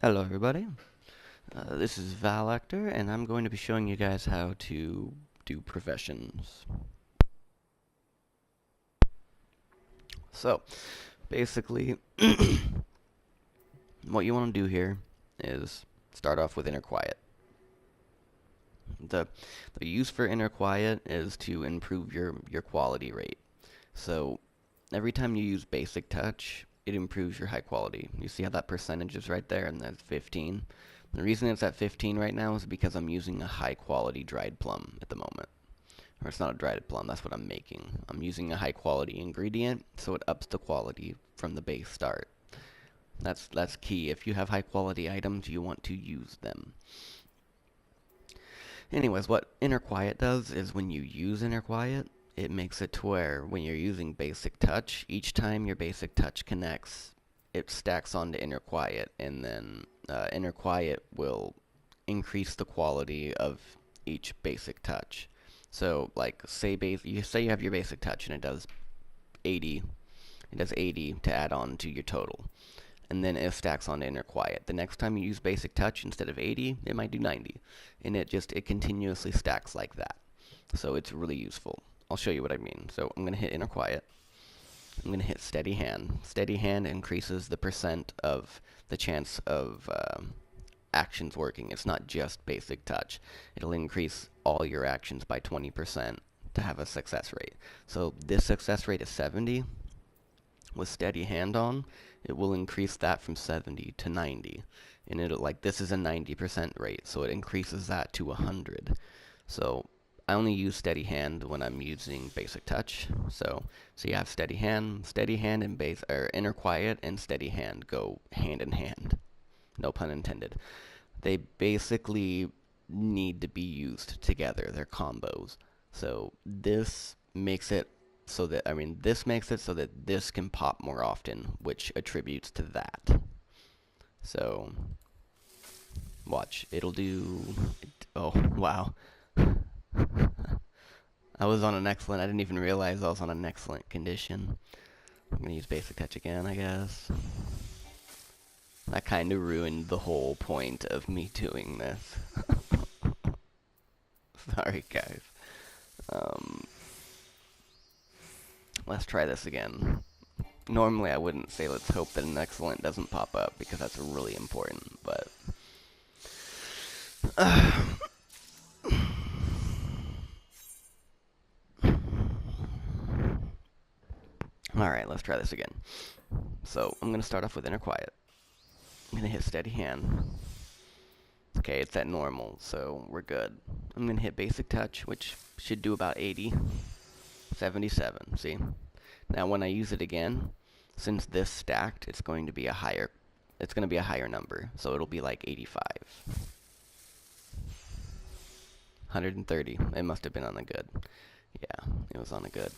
Hello everybody, this is Valector, and I'm going to be showing you guys how to do professions. So, basically, what you want to do here is start off with inner quiet. The, the use for inner quiet is to improve your quality rate. So, every time you use basic touch, it improves your high quality. You see how that percentage is right there, and that's 15? The reason it's at 15 right now is because I'm using a high quality dried plum at the moment. Or it's not a dried plum, that's what I'm making. I'm using a high quality ingredient, so it ups the quality from the base start. That's key. If you have high quality items, you want to use them. Anyways, what inner quiet does is when you use inner quiet, it makes it to where when you're using basic touch, each time your basic touch connects, it stacks onto inner quiet, and then inner quiet will increase the quality of each basic touch. So, like, you say you have your basic touch and it does 80. It does 80 to add on to your total, and then it stacks on to inner quiet. The next time you use basic touch, instead of 80, it might do 90, and it continuously stacks like that. So it's really useful. I'll show you what I mean. So I'm gonna hit inner quiet. I'm gonna hit steady hand. Steady hand increases the percent of the chance of actions working. It's not just basic touch. It'll increase all your actions by 20% to have a success rate. So this success rate is 70. With steady hand on, it will increase that from 70 to 90. And it'll, like, this is a 90% rate, so it increases that to 100. So I only use steady hand when I'm using basic touch. So you have steady hand and inner quiet and steady hand go hand in hand. No pun intended. They basically need to be used together. They're combos. So this makes it so that, this makes it so that this can pop more often, which attributes to that. So, watch. It'll do... Oh, wow. I was on an excellent... I didn't even realize I was on an excellent condition. I'm going to use basic touch again, I guess. That kind of ruined the whole point of me doing this. Sorry, guys. Let's try this again. Normally I wouldn't say let's hope that an excellent doesn't pop up, because that's really important, but... Alright, let's try this again. So, I'm going to start off with inner quiet. I'm going to hit steady hand. Okay, it's at normal, so we're good. I'm going to hit basic touch, which should do about 80. 77, see? Now when I use it again, since this stacked, it's going to be a higher number, so it'll be like 85. 130. It must have been on the good. Yeah, it was on the good.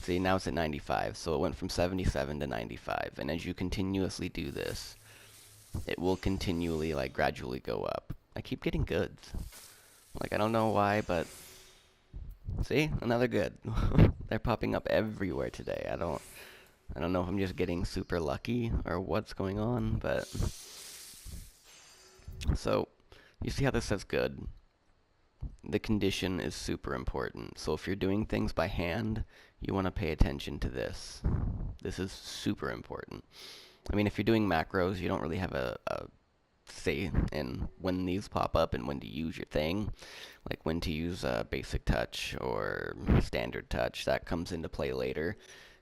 See, now it's at 95, so it went from 77 to 95, and as you continuously do this, it will continually, like, gradually go up. I keep getting goods. Like, I don't know why, but... See? Another good. They're popping up everywhere today. I don't know if I'm just getting super lucky or what's going on, but... So, you see how this says good? The condition is super important. So if you're doing things by hand, you want to pay attention to this. This is super important. I mean, if you're doing macros, you don't really have a say in when these pop up and when to use your thing. Like when to use basic touch or standard touch. That comes into play later.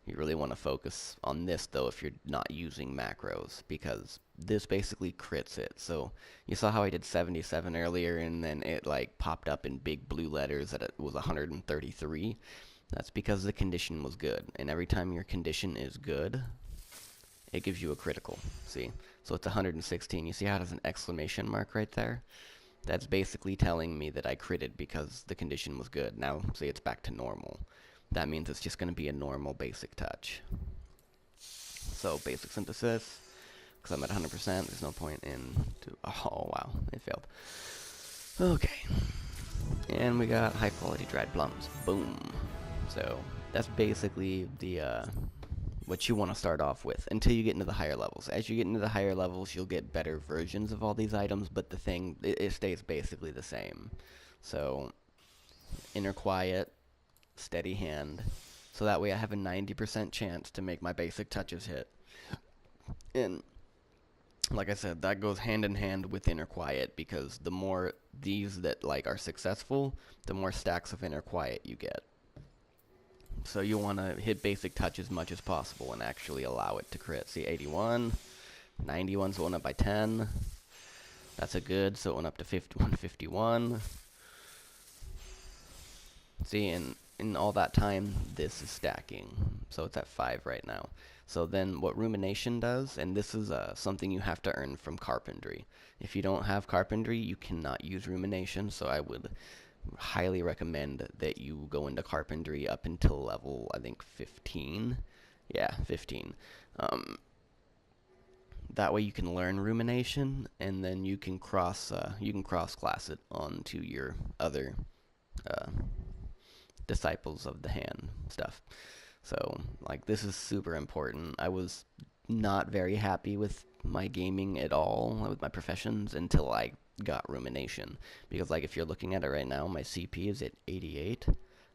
You really want to focus on this, though, if you're not using macros, because this basically crits it. So you saw how I did 77 earlier, and then it like popped up in big blue letters that it was 133. That's because the condition was good, and every time your condition is good, it gives you a critical. See? So it's 116. You see how it has an exclamation mark right there? That's basically telling me that I critted because the condition was good. Now, see, it's back to normal. That means it's just going to be a normal basic touch. So, basic synthesis, because I'm at 100%, there's no point in... Oh, wow, it failed. Okay. And we got high-quality dried plums. Boom. So, that's basically the what you want to start off with until you get into the higher levels. As you get into the higher levels, you'll get better versions of all these items, but the thing, it stays basically the same. So, inner quiet, steady hand. So that way I have a 90% chance to make my basic touches hit. And like I said, that goes hand in hand with inner quiet, because the more these that like are successful, the more stacks of inner quiet you get. So you want to hit basic touch as much as possible and actually allow it to crit. See, 81, 91, so it went up by 10. That's a good, so it went up to 151. See, in all that time, this is stacking. So it's at 5 right now. So then what rumination does, and this is something you have to earn from carpentry. If you don't have carpentry, you cannot use rumination, so I would highly recommend that you go into carpentry up until level, I think, 15. Yeah, 15. That way you can learn rumination, and then you can cross class it onto your other disciples of the hand stuff. So, like, this is super important. I was not very happy with my gaming at all, with my professions, until I got rumination. Because, like, if you're looking at it right now, my CP is at 88.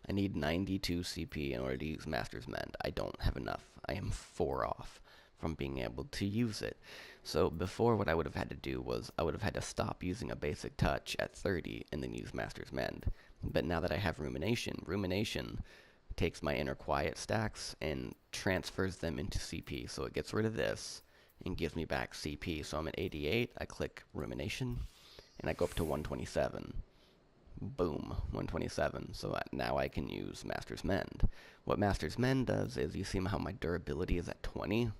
I need 92 CP in order to use Master's Mend. I don't have enough. I am 4 off from being able to use it. So before, what I would have had to do was I would have had to stop using a basic touch at 30 and then use Master's Mend. But now that I have rumination takes my inner quiet stacks and transfers them into CP. So it gets rid of this and gives me back CP. So I'm at 88, I click rumination, and I go up to 127. Boom, 127. So now I can use Master's Mend. What Master's Mend does is, you see how my durability is at 20?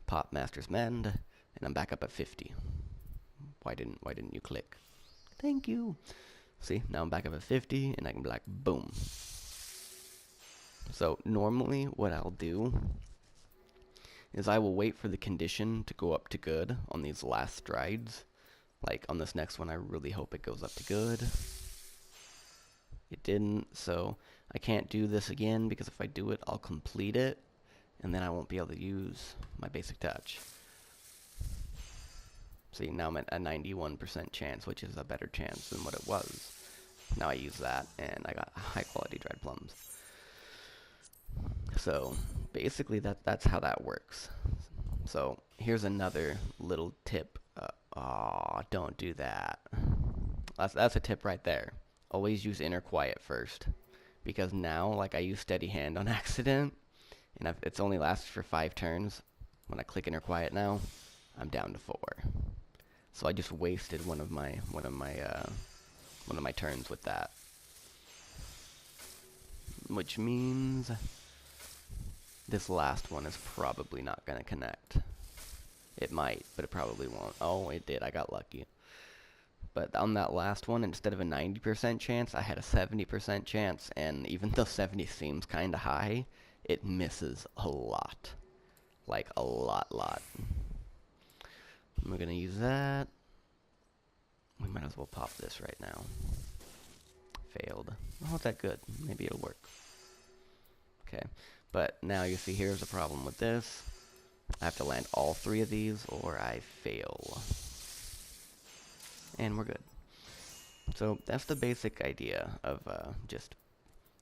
Pop Master's Mend, and I'm back up at 50. Why didn't you click? Thank you. See, now I'm back up at 50, and I can be like, boom. So normally what I'll do is I will wait for the condition to go up to good on these last strides. Like on this next one, I really hope it goes up to good. It didn't, so I can't do this again, because if I do it, I'll complete it, and then I won't be able to use my basic touch. See, now I'm at a 91% chance, which is a better chance than what it was. Now I use that, and I got high quality dried plums. So basically that's how that works. So here's another little tip. Don't do that. That's a tip right there. Always use inner quiet first, because now, like, I use steady hand on accident, and it's only lasted for 5 turns. When I click inner quiet now, I'm down to 4. So I just wasted one of my turns with that, which means this last one is probably not going to connect. It might, but it probably won't. Oh, it did. I got lucky. But on that last one, instead of a 90% chance, I had a 70% chance, and even though 70 seems kind of high, it misses a lot. Like, a lot. We're going to use that. We might as well pop this right now. Failed. Oh, not that good. Maybe it'll work. Okay. But now you see, here's the problem with this. I have to land all 3 of these, or I fail. And we're good. So that's the basic idea of just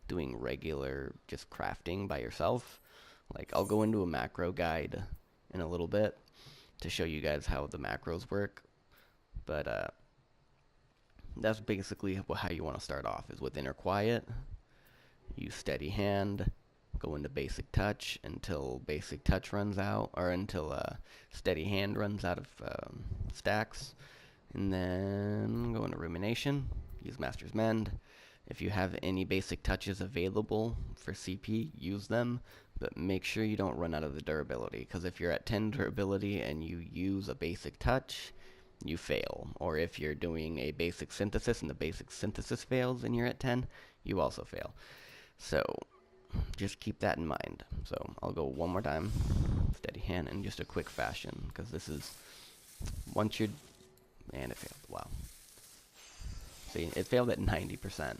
doing regular, just crafting by yourself. Like, I'll go into a macro guide in a little bit to show you guys how the macros work. But that's basically how you want to start off, is with inner quiet. Use steady hand. Go into basic touch until basic touch runs out, or until steady hand runs out of stacks. And then go into rumination, use Master's Mend. If you have any basic touches available for CP, use them, but make sure you don't run out of the durability, because if you're at 10 durability and you use a basic touch, you fail. Or if you're doing a basic synthesis and the basic synthesis fails and you're at 10, you also fail. So just keep that in mind. So I'll go one more time, steady hand, in just a quick fashion, because this is, once you're, and it failed. Wow. See, it failed at 90%.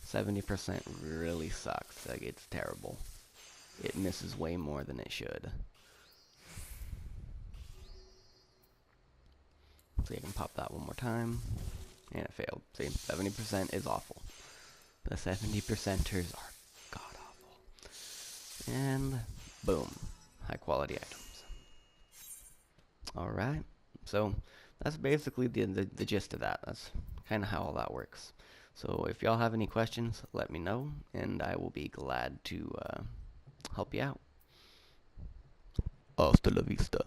70% really sucks. Like, it's terrible. it misses way more than it should. So you can pop that one more time, and it failed. See, 70% is awful. The 70%ers are god awful. And boom, high quality items. Alright, so that's basically the gist of that. That's kind of how all that works. So if y'all have any questions, let me know, and I will be glad to help you out. Hasta la vista.